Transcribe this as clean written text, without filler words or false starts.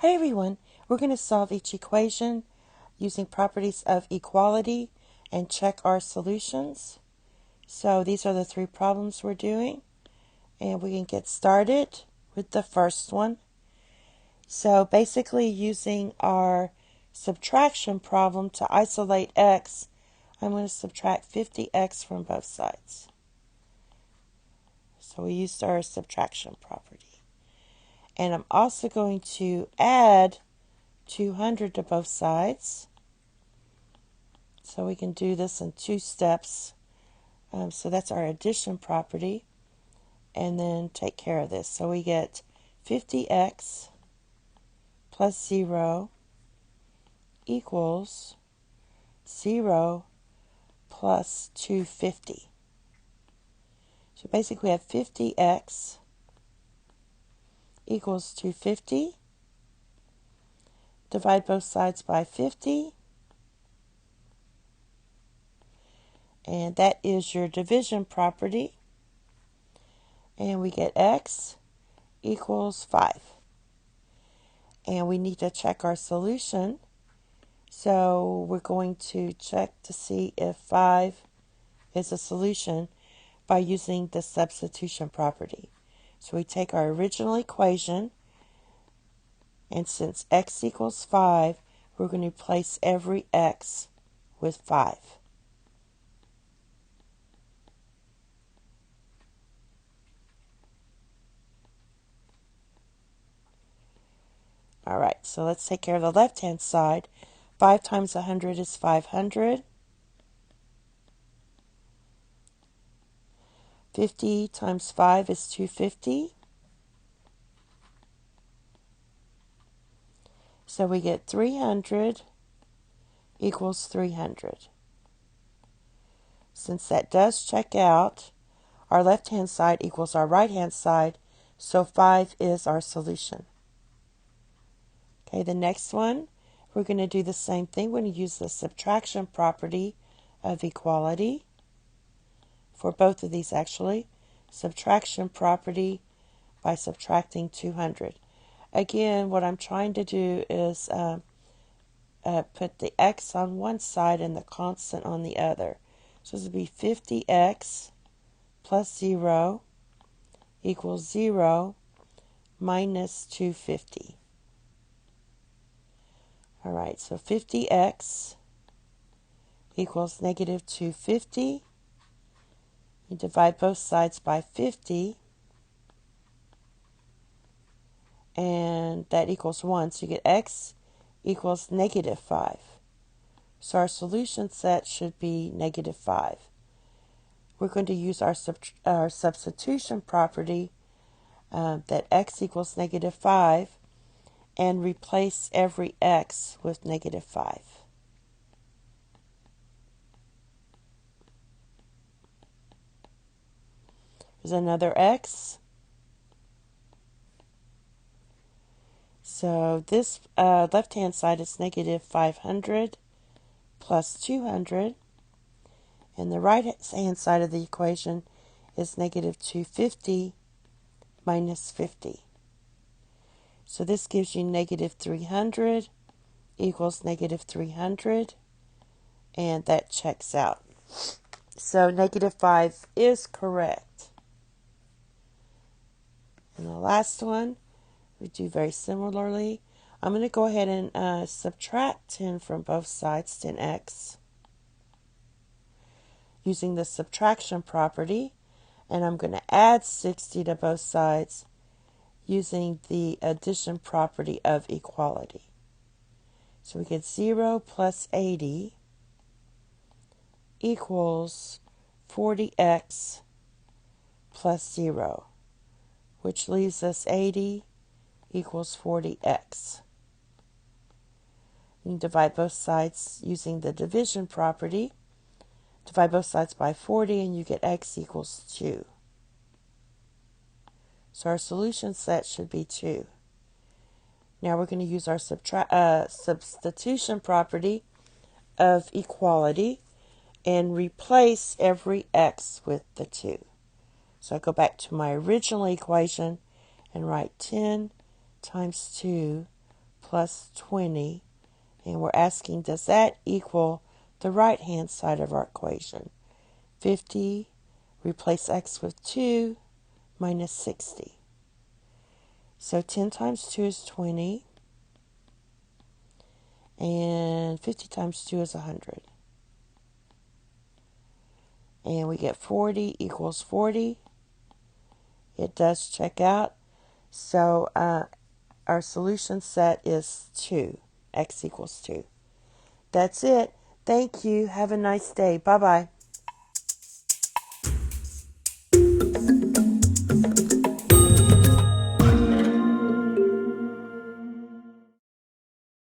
Hey everyone, we're going to solve each equation using properties of equality and check our solutions. So these are the three problems we're doing, and we can get started with the first one. So basically using our subtraction problem to isolate x, I'm going to subtract 50x from both sides. So we used our subtraction property. And I'm also going to add 200 to both sides. So we can do this in two steps. So that's our addition property. And then take care of this. So we get 50x plus 0 equals 0 plus 250. So basically we have 50x equals 250. Divide both sides by 50. And that is your division property. And we get x equals 5. And we need to check our solution. So we're going to check to see if 5 is a solution by using the substitution property. So we take our original equation, and since x equals 5, we're going to replace every x with 5. All right, so let's take care of the left-hand side. 5 times 100 is 500. 50 times 5 is 250. So we get 300 equals 300. Since that does check out, our left-hand side equals our right-hand side, so 5 is our solution. Okay, the next one, we're going to do the same thing. We're going to use the subtraction property of equality for both of these actually. Subtraction property by subtracting 200. Again, what I'm trying to do is put the x on one side and the constant on the other. So this would be 50x plus 0 equals 0 minus 250. All right, so 50x equals negative 250. You divide both sides by 50, and that equals 1. So you get x equals negative 5. So our solution set should be negative 5. We're going to use our substitution property that x equals negative 5 and replace every x with negative 5. There's another x. So this left-hand side is negative 500 plus 200. And the right-hand side of the equation is negative 250 minus 50. So this gives you negative 300 equals negative 300. And that checks out. So negative 5 is correct. And the last one, we do very similarly. I'm going to go ahead and subtract 10 from both sides, 10x, using the subtraction property. And I'm going to add 60 to both sides using the addition property of equality. So we get 0 plus 80 equals 40x plus 0, which leaves us 80 equals 40x. You can divide both sides using the division property. Divide both sides by 40 and you get x equals 2. So our solution set should be 2. Now we're going to use our substitution property of equality and replace every x with the 2. So I go back to my original equation and write 10 times 2 plus 20. And we're asking, does that equal the right-hand side of our equation? 50, replace x with 2, minus 60. So 10 times 2 is 20. And 50 times 2 is 100. And we get 40 equals 40. It does check out. So our solution set is 2. X equals 2. That's it. Thank you. Have a nice day. Bye-bye.